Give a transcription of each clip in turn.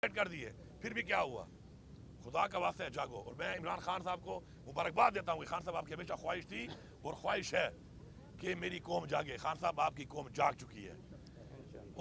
کر دیے، پھر بھی کیا ہوا؟ خدا کا واسطہ ہے جاگو. اور میں عمران خان صاحب کو مبارکباد دیتا ہوں کہ خان صاحب آپ کی ہمیشہ خواہش تھی اور خواہش ہے کہ میری قوم جاگے. خان صاحب آپ کی قوم جاگ چکی ہے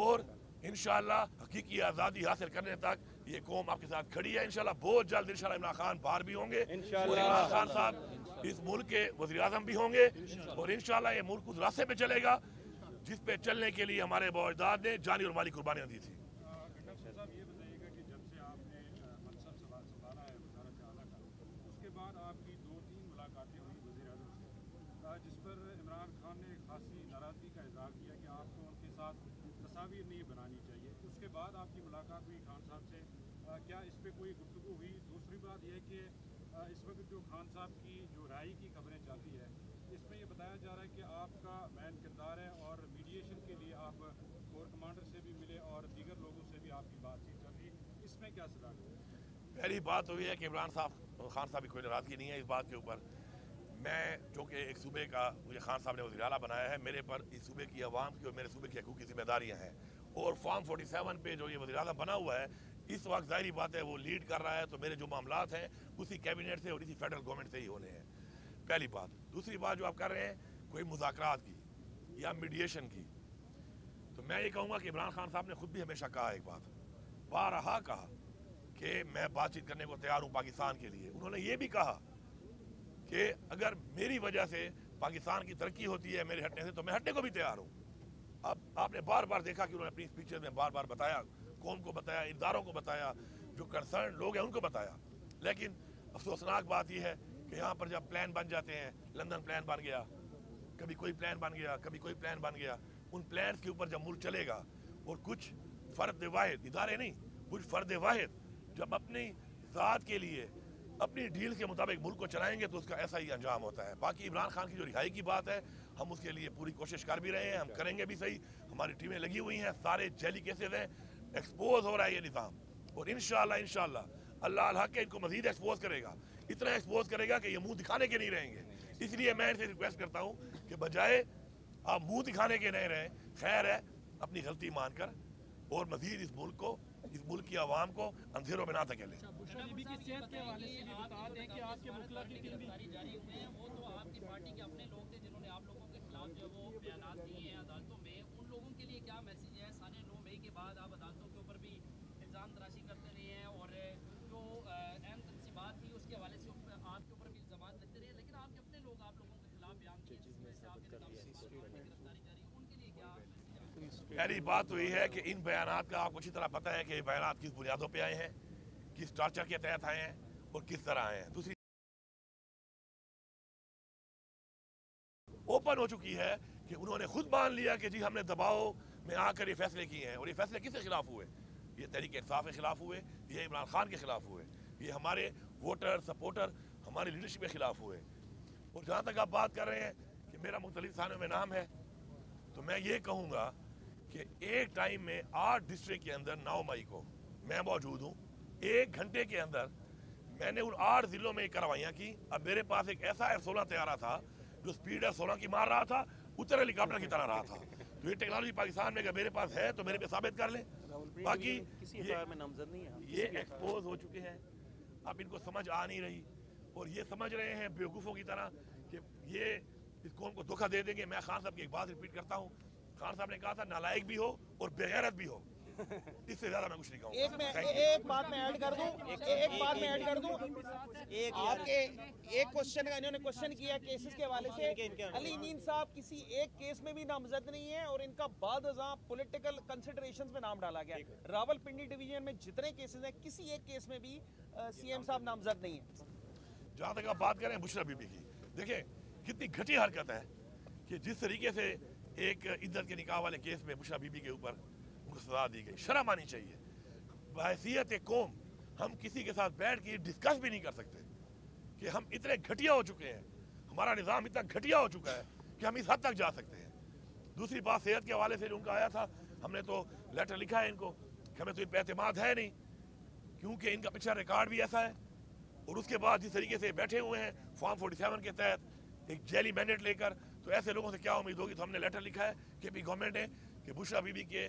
اور انشاءاللہ حقیقی آزادی حاصل کرنے تک یہ قوم آپ کے ساتھ کھڑی ہے. انشاءاللہ بہت جلد انشاءاللہ عمران خان باہر بھی ہوں گے اور عمران خان صاحب اس ملک کے وزیر اعظم بھی ہوں گے اور انشاءاللہ یہ ملک اس راستے پہ چلے گا جس پہ چلنے کے لیے ہمارے بااجداد نے جانی اور مالی قربانیاں دی تھی. ڈاکٹر صاحب یہ بتائیے گا کہ جب سے آپ نے منصب سنبھالا ہے وزارت اعلیٰ کا، اس کے بعد آپ کی 2-3 ملاقاتیں ہوئی وزیر اعظم سے، جس پر عمران خان نے خاصی ناراضگی کا اظہار کیا کہ آپ کو ان کے ساتھ تصاویر نہیں بنانی چاہیے. اس کے بعد آپ کی ملاقات ہوئی خان صاحب سے، کیا اس پہ کوئی گفتگو ہوئی؟ دوسری بات یہ کہ اس وقت جو خان صاحب کی جو رہائی کی خبریں چلتی ہے، اس میں یہ بتایا جا رہا ہے کہ آپ کا مین کردار ہے اور میڈیشن کے لیے آپ کور کمانڈر سے بھی ملے اور دیگر لوگوں سے بھی آپ کی بات چیت چل رہی، اس میں کیا صداقت ہے؟ پہلی بات تو یہ ہے کہ عمران صاحب خان صاحب کی کوئی ناراضگی نہیں ہے اس بات کے اوپر. میں چونکہ ایک صوبے کا مجھے خان صاحب نے وزیر اعلیٰ بنایا ہے، میرے پر اس صوبے کی عوام کی اور میرے صوبے کی حقوقی ذمہ داریاں ہیں اور فارم 47 پہ جو یہ وزیر اعلیٰ بنا ہوا ہے اس وقت ظاہری بات ہے وہ لیڈ کر رہا ہے، تو میرے جو معاملات ہیں اسی کیبنٹ سے اور اسی فیڈرل گورنمنٹ سے ہی ہونے ہیں. پہلی بات. دوسری بات جو آپ کر رہے ہیں کوئی مذاکرات کی یا میڈیشن کی، تو میں یہ کہوں گا کہ عمران خان صاحب نے خود بھی ہمیشہ کہا ایک بات، بارہا کہا کہ میں بات چیت کرنے کو تیار ہوں پاکستان کے لیے. انہوں نے یہ بھی کہا کہ اگر میری وجہ سے پاکستان کی ترقی ہوتی ہے میرے ہٹنے سے تو میں ہٹنے کو بھی تیار ہوں. اب آپ نے بار بار دیکھا کہ انہوں نے اپنی اسپیچ میں بار بار بتایا، قوم کو بتایا، اداروں کو بتایا، جو کنسرن لوگ ہیں ان کو بتایا. لیکن افسوسناک بات یہ ہے کہ یہاں پر جب پلان بن جاتے ہیں، لندن پلان بن گیا، کبھی کوئی پلان بن گیا، کبھی کوئی پلان بن گیا، ان پلانز کے اوپر جب ملک چلے گا اور کچھ فرد واحد، ادارے نہیں، کچھ فرد واحد جب اپنی ذات کے لیے اپنی ڈیل کے مطابق ملک کو چلائیں گے تو اس کا ایسا ہی انجام ہوتا ہے. باقی عمران خان کی جو رہائی کی بات ہے ہم اس کے لیے پوری کوشش کر بھی رہے ہیں، ہم کریں گے بھی صحیح. ہماری ٹیمیں لگی ہوئی ہیں، سارے جیلی کیسز ہیں، ایکسپوز ہو رہا ہے یہ نظام اور انشاءاللہ اللہ الحق کے ان کو مزید ایکسپوز کرے گا، اتنا ایکسپوز کرے گا کہ یہ منہ دکھانے کے نہیں رہیں گے. اس لیے میں ان سے ریکویسٹ کرتا ہوں کہ بجائے آپ منہ دکھانے کے نہیں رہیں، خیر ہے اپنی غلطی مان کر اور مزید اس ملک کو، اس ملک کی عوام کو اندھیروں میں نہ دھکیلیں. بشرا بی بی کی صحت کے حوالے سے بھی بتا دیں کہ آپ کے مطلق جاری ہوئے ہیں، وہ تو آپ کی پارٹی کے اپنے لوگ تھے جنہوں نے آپ لوگوں کے خلاف جو وہ بیانات دیے ہیں عدالتوں میں. ان لوگوں کے لیے کیا میسیج ہے؟ ساڑھے 9 مئی کے بعد آپ عدالتوں کے اوپر بھی الزام تراشی کرتے رہے ہیں اور جو اہم تنصیبات تھی اس کے حوالے سے آپ کے اوپر بھی الزامات لگتے رہے، لیکن آپ کے اپنے لوگ آپ لوگوں کے خلاف بیان دیے جس میں سے آپ کے نظام گرفتاری جاری ہے، ان کے لیے کیا میسیج ہے؟ پہلی بات تو یہ ہے کہ ان بیانات کا آپ کو اچھی طرح پتہ ہے کہ یہ بیانات کس بنیادوں پہ آئے ہیں، کس ٹارچر کے تحت آئے ہیں اور کس طرح آئے ہیں. دوسری اوپن ہو چکی ہے کہ انہوں نے خود مان لیا کہ جی ہم نے دباؤ میں آ کر یہ فیصلے کیے ہیں اور یہ فیصلے کس کے خلاف ہوئے؟ یہ تحریک انصاف کے خلاف ہوئے، یہ عمران خان کے خلاف ہوئے، یہ ہمارے ووٹر سپورٹر ہماری لیڈرشپ کے خلاف ہوئے. اور جہاں تک آپ بات کر رہے ہیں کہ میرا مختلف تھانوں میں نام ہے، تو میں یہ کہوں گا کہ ایک ٹائم میں 8 ڈسٹرکٹ کے اندر 9 مئی کو میں موجود ہوں. 1 گھنٹے کے اندر میں نے ان 8 ضلعوں میں کارروائیاں کی. اب میرے پاس ایک ایسا F-16 طیارہ تھا جو سپیڈ F-16 کی مار رہا تھا، اتر ہیلی کاپٹر کی طرح رہا تھا. تو یہ ٹیکنالوجی پاکستان میں اگر میرے پاس ہے تو میرے پہ ثابت کر لیں. باقی یہ ایکسپوز ہو چکے ہیں، اب ان کو سمجھ آ نہیں رہی اور یہ سمجھ رہے ہیں بیوقوفوں کی طرح کہ یہ اس قوم کو دھوکہ دے دیں گے. میں خان صاحب کی ایک بات ریپیٹ کرتا ہوں، خان صاحب نے کہا تھا نالائق بھی ہو اور بےغیرت بھی ہو، اس سے زیادہ میں کچھ نہیں کہوں گا. ایک بات میں ایڈ کر دوں آپ کے ایک کوشچن کا انہوں نے کوشچن کیا کیسز کے حوالے سے. علی امین صاحب کسی ایک کیس میں بھی نامزد نہیں ہے اور ان کا بعد ازاں پولیٹیکل کنسیڈریشنز میں نام ڈالا گیا. راول پنڈی ڈویژن میں جتنے کیسز ہیں کسی ایک کیس میں بھی سی ایم صاحب نامزد نہیں ہیں. جہاں تک آپ بات کریں بشرا بی بی کی، دیکھیں کتنی گھٹی حرکت ہے کہ جس طریقے سے ایک عزت کے نکاح والے کیس میں بشرا بی بی کے اوپر ان کو سزا دی گئی. شرم آنی چاہیے. بحیثیت قوم ہم کسی کے ساتھ بیٹھ کے ڈسکس بھی نہیں کر سکتے کہ ہم اتنے گھٹیا ہو چکے ہیں، ہمارا نظام اتنا گھٹیا ہو چکا ہے کہ ہم اس حد تک جا سکتے ہیں. دوسری بات صحت کے حوالے سے جو ان کا آیا تھا، ہم نے تو لیٹر لکھا ہے ان کو کہ ہمیں تو ان پہ اعتماد ہے نہیں کیونکہ ان کا پچھلا ریکارڈ بھی ایسا ہے. اور اس کے بعد جس طریقے سے بیٹھے ہوئے ہیں فارم 47 کے تحت ایک جیلی مینڈیٹ لے کر، تو ایسے لوگوں سے کیا امید ہوگی. تو ہم نے لیٹر لکھا ہے کہ بھی گورنمنٹ نے کہ بشرا بی بی کے